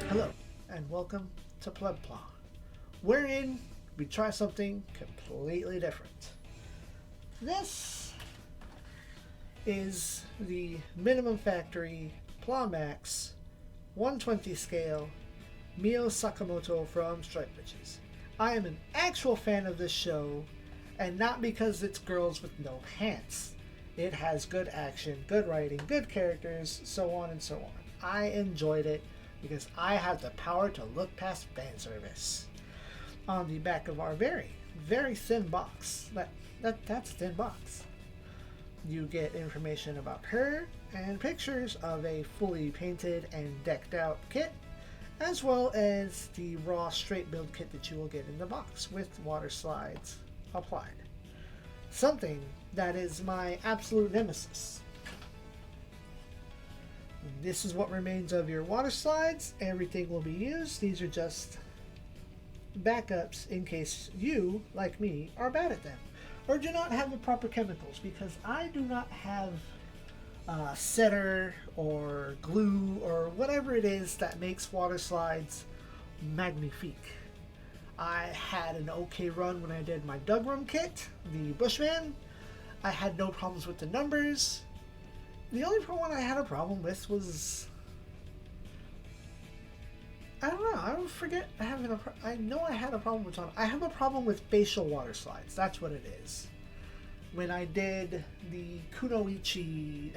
Hello, and welcome to Plebpla, wherein we try something completely different. This is the minimum factory PlaMax 120 scale Mio Sakamoto from Stripe Bitches. I am an actual fan of this show, and not because it's girls with no pants. It has good action, good writing, good characters, so on and so on. I enjoyed it because I have the power to look past fan service. On the back of our very, very thin box, that's a thin box, you get information about her and pictures of a fully painted and decked out kit, as well as the raw straight build kit that you will get in the box with water slides applied. Something that is my absolute nemesis. This is what remains of your water slides. Everything will be used. These are just backups in case you, like me, are bad at them or do not have the proper chemicals, because I do not have setter or glue or whatever it is that makes water slides magnifique. I had an okay run when I did my Dugrum kit, the Bushman. I had no problems with the numbers. The only one I had a problem with was, I don't know, I don't forget having I know I had a problem with one. I have a problem with facial water slides. That's what it is. When I did the Kunoichi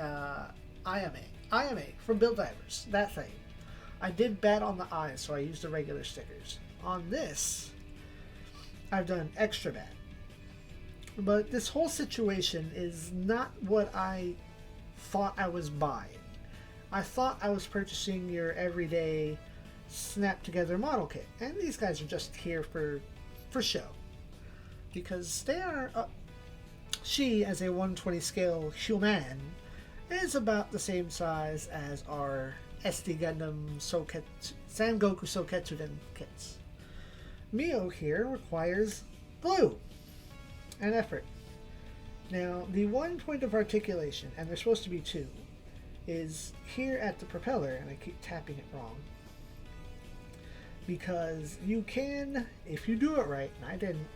IMA for Build Divers, that thing, I did bad on the eyes, so I used the regular stickers. On this, I've done extra bad. But this whole situation is not what I thought I was buying. I thought I was purchasing your everyday snap together model kit, and these guys are just here for show, because they are she, as a 120 scale human, is about the same size as our SD Gundam Sangoku Soketsuden kits. Mio here requires glue and effort. Now, the one point of articulation, and there's supposed to be two, is here at the propeller, and I keep tapping it wrong, because you can, if you do it right, and I didn't,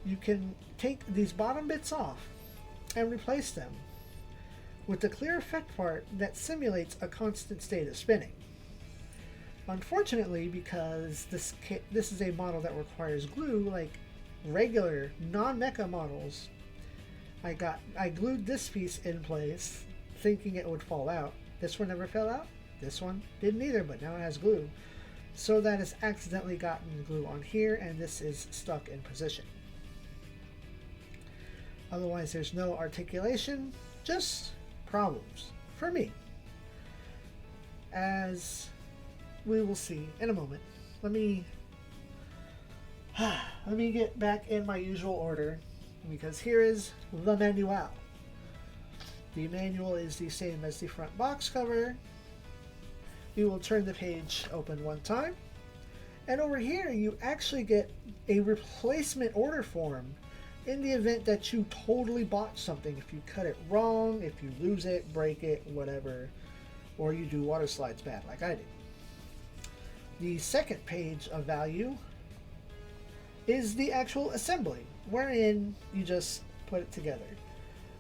you can take these bottom bits off and replace them with the clear effect part that simulates a constant state of spinning. Unfortunately, because this is a model that requires glue, like regular non-mecha models, I glued this piece in place thinking it would fall out. This one never fell out. This one didn't either, but now it has glue. So that has accidentally gotten glue on here, and this is stuck in position. Otherwise, there's no articulation, just problems for me, as we will see in a moment. Let me get back in my usual order, because here is the manual. The manual is the same as the front box cover. We will turn the page open one time, and over here you actually get a replacement order form in the event that you totally botch something. If you cut it wrong, if you lose it, break it, whatever, or you do water slides bad like I did. The second page of value is the actual assembly, wherein you just put it together.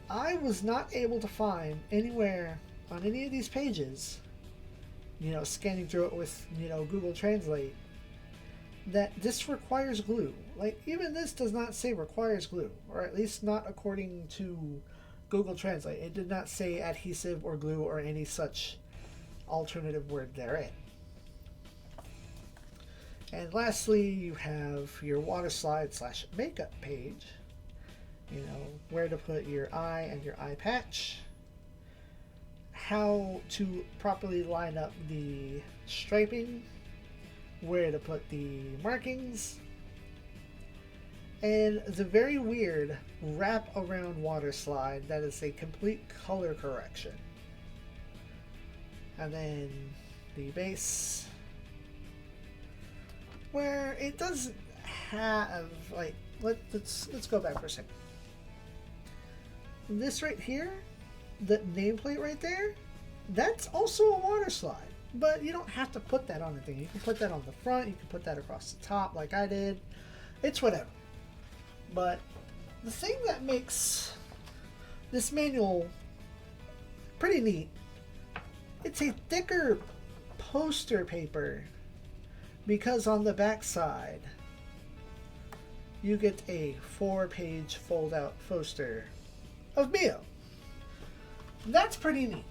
I was not able to find anywhere on any of these pages, scanning through it with, Google Translate, that this requires glue. Like, even this does not say requires glue, or at least not according to Google Translate. It did not say adhesive or glue or any such alternative word therein. And lastly, you have your water slide / makeup page. Where to put your eye and your eye patch, how to properly line up the striping, where to put the markings, and the very weird wrap around water slide that is a complete color correction. And then the base, where it doesn't have, like, let's go back for a second. This right here, the nameplate right there, that's also a water slide. But you don't have to put that on the thing. You can put that on the front, you can put that across the top like I did. It's whatever. But the thing that makes this manual pretty neat, it's a thicker poster paper, because on the back side you get a 4-page fold-out poster of Mio. That's pretty neat.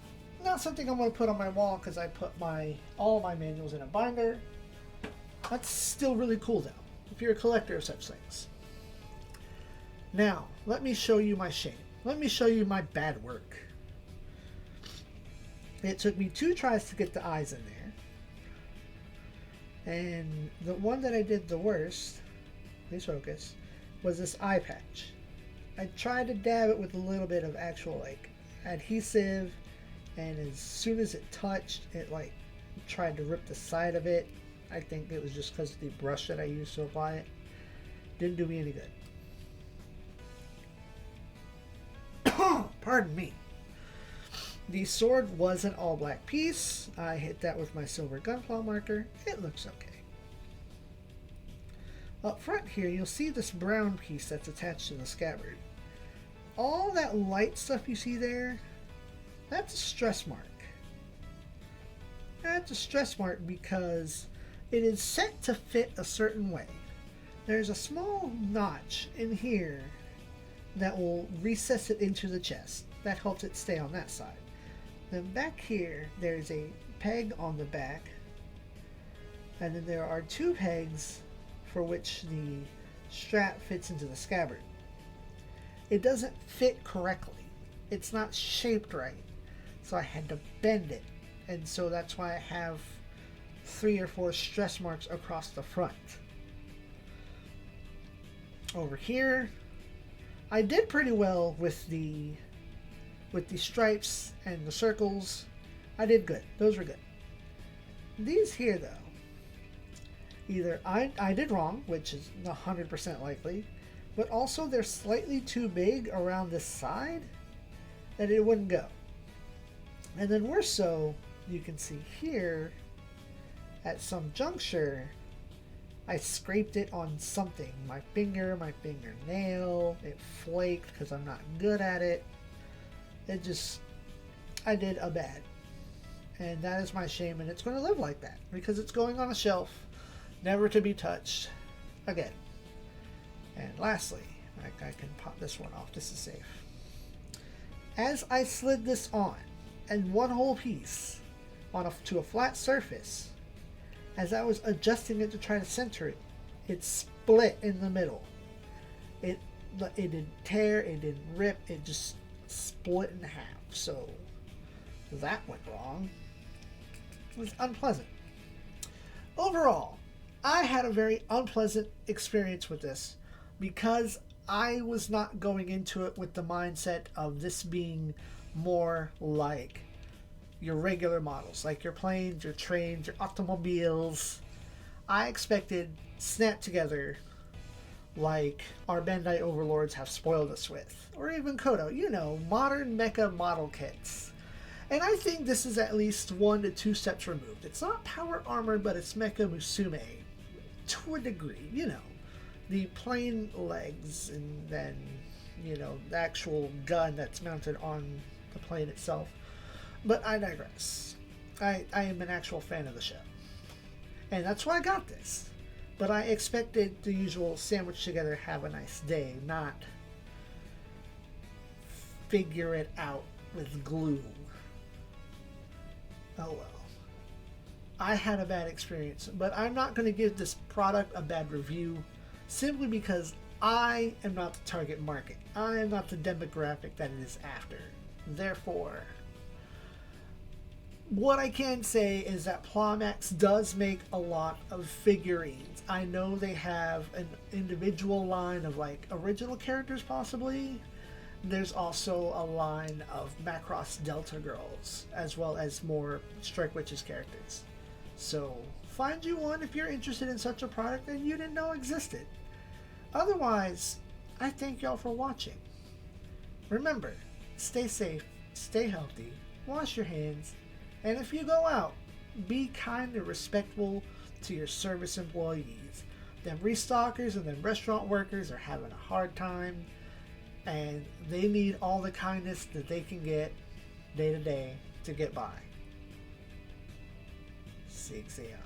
Not something I'm going to put on my wall because I put all my manuals in a binder. That's still really cool though, if you're a collector of such things. Now, let me show you my shame. Let me show you my bad work. It took me 2 tries to get the eyes in there. And the one that I did the worst, please focus, was this eye patch. I tried to dab it with a little bit of actual like adhesive, and as soon as it touched, it like tried to rip the side of it. I think it was just because of the brush that I used to apply it. Didn't do me any good. Pardon me. The sword was an all black piece. I hit that with my silver gunpowder marker. It looks okay. Up front here, you'll see this brown piece that's attached to the scabbard. All that light stuff you see there, that's a stress mark. That's a stress mark because it is set to fit a certain way. There's a small notch in here that will recess it into the chest. That helps it stay on that side. Then back here, there's a peg on the back, and then there are 2 pegs for which the strap fits into the scabbard. It doesn't fit correctly. It's not shaped right, so I had to bend it, and so that's why I have 3 or 4 stress marks across the front. Over here, I did pretty well with the stripes and the circles. I did good. Those were good. These here, though, either I did wrong, which is 100% likely, but also they're slightly too big around this side that it wouldn't go. And then worse so, you can see here, at some juncture, I scraped it on something. My fingernail, it flaked because I'm not good at it. I did a bad. And that is my shame, and it's going to live like that because it's going on a shelf, never to be touched again. And lastly, I can pop this one off. This is safe. As I slid this on, and one whole piece to a flat surface, as I was adjusting it to try to center it, it split in the middle. It didn't tear, it didn't rip, it just split in half. So that went wrong. It was unpleasant. Overall, I had a very unpleasant experience with this because I was not going into it with the mindset of this being more like your regular models, like your planes, your trains, your automobiles. I expected snap together like our Bandai overlords have spoiled us with, or even Kodo, modern mecha model kits. And I think this is at least 1 to 2 steps removed. It's not power armor, but it's Mecha Musume to a degree, the plain legs, and then, the actual gun that's mounted on the plane itself. But I digress. I am an actual fan of the show. And that's why I got this. But I expected the usual sandwich together, have a nice day, not figure it out with glue. Oh well. I had a bad experience, but I'm not going to give this product a bad review simply because I am not the target market. I am not the demographic that it is after. Therefore, what I can say is that PlaMax does make a lot of figurines. I know they have an individual line of like original characters possibly. There's also a line of Macross Delta girls, as well as more Strike Witches characters. So find you one if you're interested in such a product and you didn't know existed. Otherwise, I thank y'all for watching. Remember, stay safe, stay healthy, wash your hands, and if you go out, be kind and respectful to your service employees. Them restockers and them restaurant workers are having a hard time, and they need all the kindness that they can get day to day to get by. SIEG ZEON.